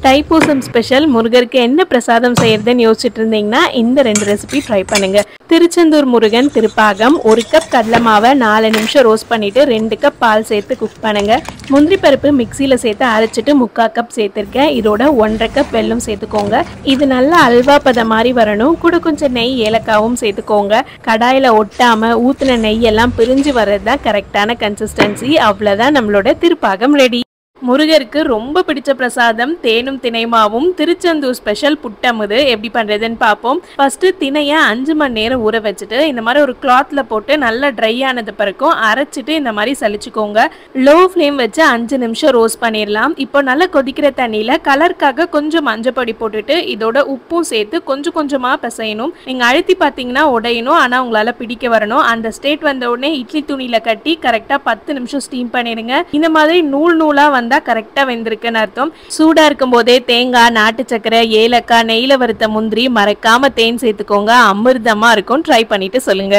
Thaipusam special முருகருக்கு என்ன பிரசாதம் செய்யறதுன்னு யோசிச்சுட்டு இருந்தீங்கன்னா இந்த 2 ரெசிபி ட்ரை பண்ணுங்க. திருச்செந்தூர் முருகன் திருப்பாகம் 1 கப் கடலை மாவை 4 நிமிஷம் ரோஸ்ட் பண்ணிட்டு 2 கப் பால் சேர்த்து குக் பண்ணுங்க. முந்திரி பருப்பு மிக்சியில சேர்த்து அரைச்சிட்டு 3/4 கப் சேர்த்திருக்கேன். இதோட 1.5 கப் வெல்லம் சேர்த்துக்கோங்க. இது நல்லா அல்வா பதம் மாதிரி வரணும். கூட கொஞ்சம் நெய் ஏலக்காவும் சேர்த்துக்கோங்க. கடாயில ஒட்டாம ஊத்துன நெய் எல்லாம் பிரிஞ்சு வர்றதுதான் கரெக்டான கன்சிஸ்டன்சி. அவ்வளவுதான் நம்மளோட திருப்பாகம் ரெடி. முருகருக்கு ரொம்ப பிடிச்ச பிரசாதம் தேனும் திணைமாவும் திருச்செந்தூர் ஸ்பெஷல் புட்டமுது எப்படி பண்றதுன்னு பார்ப்போம். ஃபர்ஸ்ட் திணையை 5 மணி நேரம் ஊற வச்சுட்டு இந்த மாதிரி ஒரு கிளாத்ல போட்டு நல்லா ட்ரை ஆனது பிறக்கும் அரைச்சிட்டு இந்த மாதிரி சலிச்சுக்கோங்க. லோ ஃப்ளேம் வச்சு 5 நிமிஷம் ரோஸ்ட் பண்ணிடலாம். இப்போ நல்லா கொதிக்கிற தண்ணியில கலருக்காக கொஞ்சம் மஞ்சப்பொடி போட்டுட்டு இதோட உப்பும் சேர்த்து கொஞ்சம் கொஞ்சமா பிசையணும். நீங்க அழுத்தி பார்த்தீங்கன்னா உடையணும், ஆனா உங்களால பிடிக்க வரணும். அந்த ஸ்டேட் வந்த உடனே இட்லி துணியில கட்டி கரெக்டா 10 நிமிஷம் ஸ்டீம் பண்ணிடுங்க. இந்த மாதிரி நூல் நூலா வந்தா கரெக்டா வெந்திருக்குன்னு அர்த்தம். சூடா இருக்கும் போதே தேங்காய், நாட்டு சக்கரை, ஏலக்காய், நெய்ல வறுத்த முந்திரி, மறக்காம தேன் சேர்த்துக்கோங்க. அமிர்தமா இருக்கும். ட்ரை பண்ணிட்டு சொல்லுங்க.